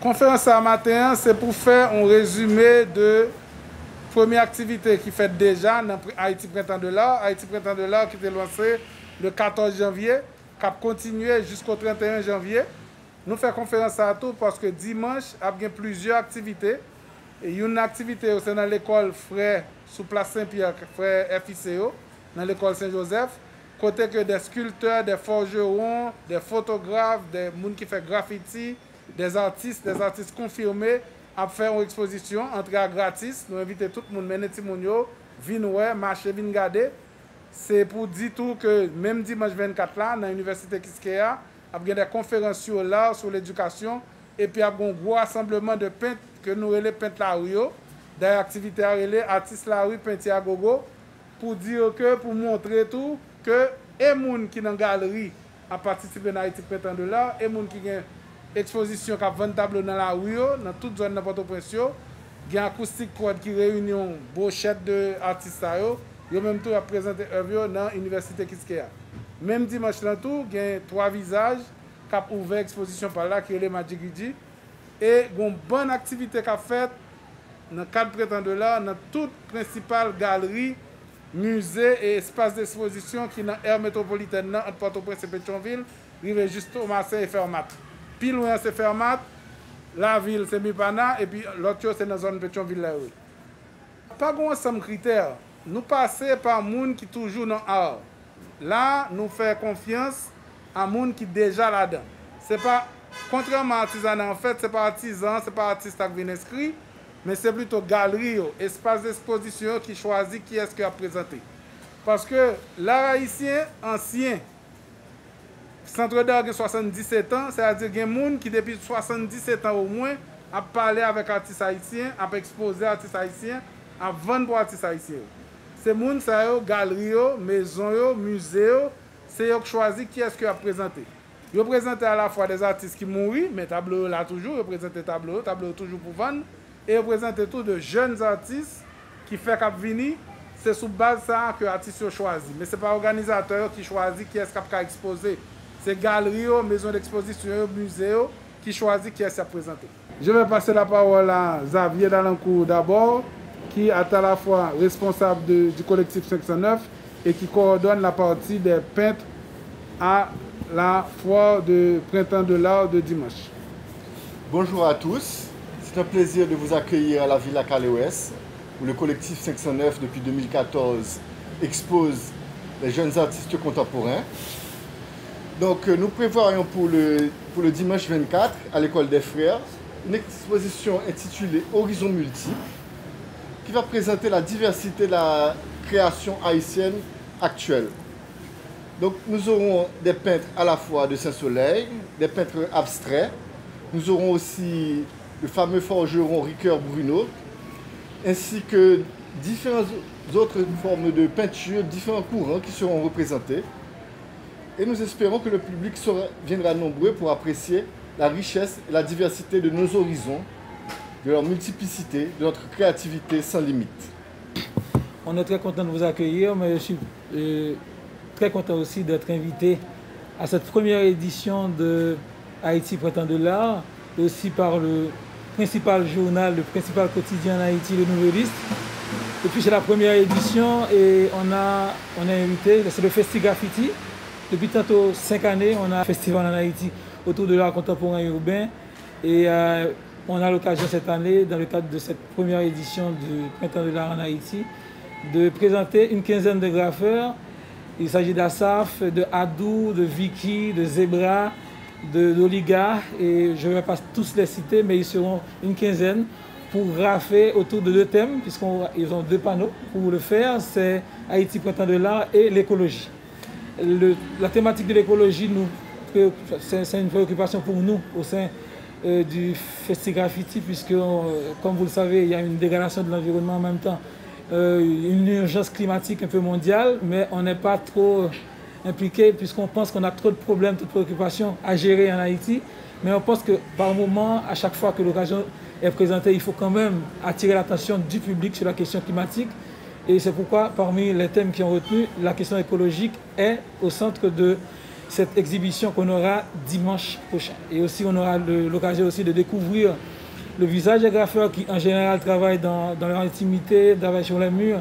Conférence à matin, c'est pour faire un résumé de première activité qui fait déjà dans Haïti Printemps de l'Art. Haïti Printemps de l'Art qui était lancé le 14 janvier, qui a continué jusqu'au 31 janvier. Nous faisons conférence à tout parce que dimanche, il y a plusieurs activités. Et une activité, c'est dans l'école Frère, sous place Saint-Pierre, Frère FICO, dans l'école Saint-Joseph. Côté que des sculpteurs, des forgerons, des photographes, des gens qui font graffiti, des artistes confirmés à faire une exposition, entrée gratis. Nous invitons tout le monde, mener tout le monde, venir marcher, venir regarder. C'est pour dire tout que même dimanche 24 là, dans l'université Kiskeya, il y a des conférences sur l'art, sur l'éducation, et puis il y a un gros rassemblement de peintres que nous relais peintres la rue, des activités à relais, artistes la rue, peintres à gogo, pour dire que, pour montrer tout, que les gens qui sont dans la galerie à participer à Haïti Printemps de l'Art, et les gens qui ont une exposition qui a 20 tableaux dans la rue, dans toute zone de Port-au-Prince, il y a un acoustique prod qui réunit une brochette d'artistes. Ils ont même tout à présenter œuvre dans l'université Kiskeya. Même dimanche, il y a 3 visages qui ont ouvert l'exposition par là, qui est le Magigidi. Et il y a une bonne activité qui a faite dans le cadre Printemps de l'Art, dans toute principale galerie, musée et espace d'exposition qui est dans l'aire métropolitaine entre Port-au-Prince et Pétionville, arrivé juste au Marseille et Fermat. Puis loin c'est Fermat, la ville c'est Mipana et puis l'autre c'est dans la zone Pétionville. Pas un ensemble de critères. Nous passons par les gens qui sont toujours dans l'art. Là, nous faisons confiance à les gens qui sont déjà là-dedans. C'est pas, contrairement à l'artisanat, en fait, ce n'est pas artisan, ce n'est pas artiste qui vient inscrit, mais c'est plutôt galerie, espace d'exposition qui choisit qui est-ce qui a présenté. Parce que l'art haïtien ancien, Centre d'art a 77 ans, c'est-à-dire qu'il y a des gens qui depuis 77 ans au moins a parlé avec artistes haïtiens, a exposé artistes haïtiens, a vendre pour artistes haïtiens. Ces gens, c'est galerie, maison, musée, c'est eux qui choisissent qui est-ce qui a présenté. Ils ont présenté à la fois des artistes qui mourent, mais tableau là toujours, ils ont présenté tableau toujours pour vendre. Et présenter tout de jeunes artistes qui font qu'à venir, c'est sous base de ça que l'artiste choisit. Mais ce n'est pas l'organisateur qui choisit qui est-ce qui a exposé. C'est galerie, maison d'exposition, musée qui choisit qui est-ce qui a présenté. Je vais passer la parole à Xavier Dalancourt d'abord, qui est à la fois responsable du collectif 509 et qui coordonne la partie des peintres à la foire de Printemps de l'Art de dimanche. Bonjour à tous. C'est un plaisir de vous accueillir à la Villa Calais-Ouest, où le collectif 509, depuis 2014, expose les jeunes artistes contemporains. Donc, nous prévoyons pour le dimanche 24, à l'École des Frères, une exposition intitulée Horizons multiples, qui va présenter la diversité de la création haïtienne actuelle. Donc, nous aurons des peintres à la fois de Saint-Soleil, des peintres abstraits. Nous aurons aussi le fameux forgeron Ricoeur Bruno, ainsi que différentes autres formes de peinture, différents courants qui seront représentés. Et nous espérons que le public viendra nombreux pour apprécier la richesse et la diversité de nos horizons, de leur multiplicité, de notre créativité sans limite. On est très content de vous accueillir, mais je suis très content aussi d'être invité à cette première édition de Haïti Printemps de l'Art, aussi par le principal journal, le principal quotidien en Haïti, le Nouvelliste. Et puis c'est la première édition et on a invité, c'est le Festi-Graffiti. Depuis tantôt 5 années, on a un festival en Haïti autour de l'art contemporain et urbain. Et on a l'occasion cette année, dans le cadre de cette première édition du Printemps de l'Art en Haïti, de présenter une quinzaine de graffeurs. Il s'agit d'Assaf, de Adou, de Vicky, de Zebra, d'Oligar, et je ne vais pas tous les citer, mais ils seront une quinzaine pour graffer autour de 2 thèmes, puisqu'ils ont 2 panneaux pour le faire, c'est Haïti Printemps de l'Art et l'écologie. La thématique de l'écologie, c'est une préoccupation pour nous au sein du Festi-Graffiti, puisque, comme vous le savez, il y a une dégradation de l'environnement en même temps, une urgence climatique un peu mondiale, mais on n'est pas trop impliqué puisqu'on pense qu'on a trop de problèmes, trop de préoccupations à gérer en Haïti. Mais on pense que par moment, à chaque fois que l'occasion est présentée, il faut quand même attirer l'attention du public sur la question climatique. Et c'est pourquoi, parmi les thèmes qui ont retenu, la question écologique est au centre de cette exhibition qu'on aura dimanche prochain. Et aussi, on aura l'occasion aussi de découvrir le visage des graffeurs qui, en général, travaillent dans leur intimité, travaillent sur les murs,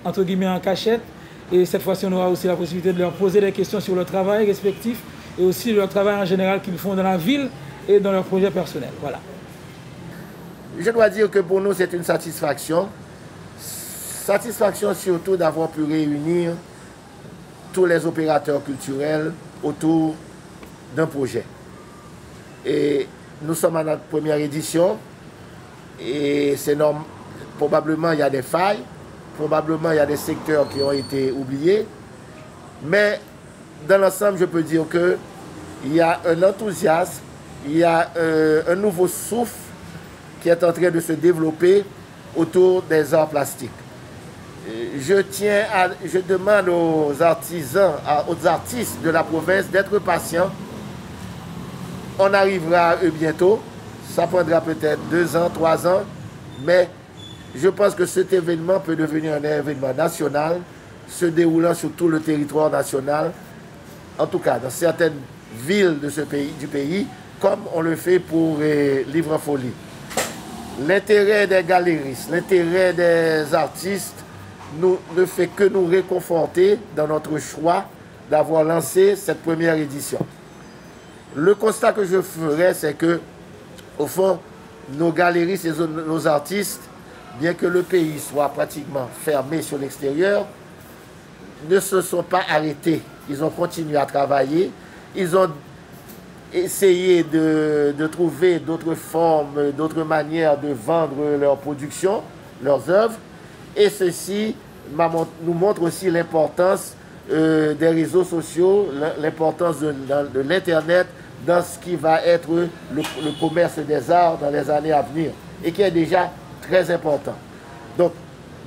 entre guillemets en cachette. Et cette fois-ci, on aura aussi la possibilité de leur poser des questions sur leur travail respectif et aussi leur travail en général qu'ils font dans la ville et dans leurs projets personnels. Voilà. Je dois dire que pour nous, c'est une satisfaction. Satisfaction surtout d'avoir pu réunir tous les opérateurs culturels autour d'un projet. Et nous sommes à notre première édition et c'est normal. Probablement, il y a des failles, probablement, il y a des secteurs qui ont été oubliés, mais dans l'ensemble, je peux dire qu'il y a un enthousiasme, il y a un nouveau souffle qui est en train de se développer autour des arts plastiques. Je demande aux artisans, aux artistes de la province d'être patients. On arrivera à eux bientôt. Ça prendra peut-être 2 ans, 3 ans, mais je pense que cet événement peut devenir un événement national, se déroulant sur tout le territoire national, en tout cas dans certaines villes de du pays, comme on le fait pour Livre en Folie. L'intérêt des galéristes, l'intérêt des artistes ne fait que nous réconforter dans notre choix d'avoir lancé cette première édition. Le constat que je ferai, c'est que, au fond, nos galéristes et nos artistes, bien que le pays soit pratiquement fermé sur l'extérieur, ne se sont pas arrêtés. Ils ont continué à travailler. Ils ont essayé de trouver d'autres formes, d'autres manières de vendre leurs productions, leurs œuvres. Et ceci nous montre aussi l'importance des réseaux sociaux, l'importance de l'Internet dans ce qui va être le commerce des arts dans les années à venir et qui est déjà très important. Donc,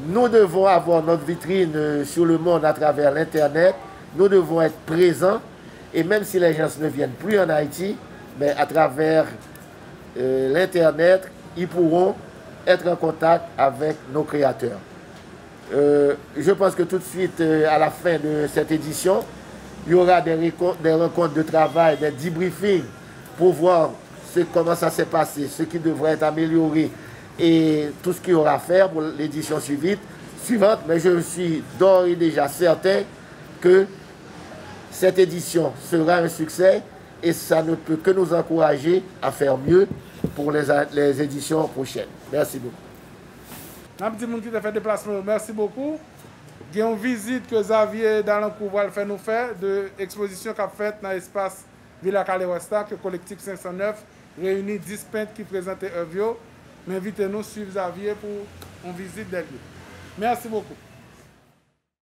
nous devons avoir notre vitrine sur le monde à travers l'Internet. Nous devons être présents et même si les gens ne viennent plus en Haïti, mais à travers l'Internet, ils pourront être en contact avec nos créateurs. Je pense que tout de suite, à la fin de cette édition, il y aura des rencontres de travail, des debriefings pour voir comment ça s'est passé, ce qui devrait être amélioré et tout ce qu'il y aura à faire pour l'édition suivante. Mais je suis d'ores et déjà certain que cette édition sera un succès et ça ne peut que nous encourager à faire mieux pour les éditions prochaines. Merci beaucoup. Un petit monde qui a fait déplacement, merci beaucoup. Il y a une visite que Xavier Dalancourt va faire nous faire de l'exposition qu'a faite dans l'espace Villa Calewesta, que le collectif 509 réunit 10 peintres qui présentaient œuvres. Mais invitez-nous à suivre Xavier pour une visite des lieux. Merci beaucoup.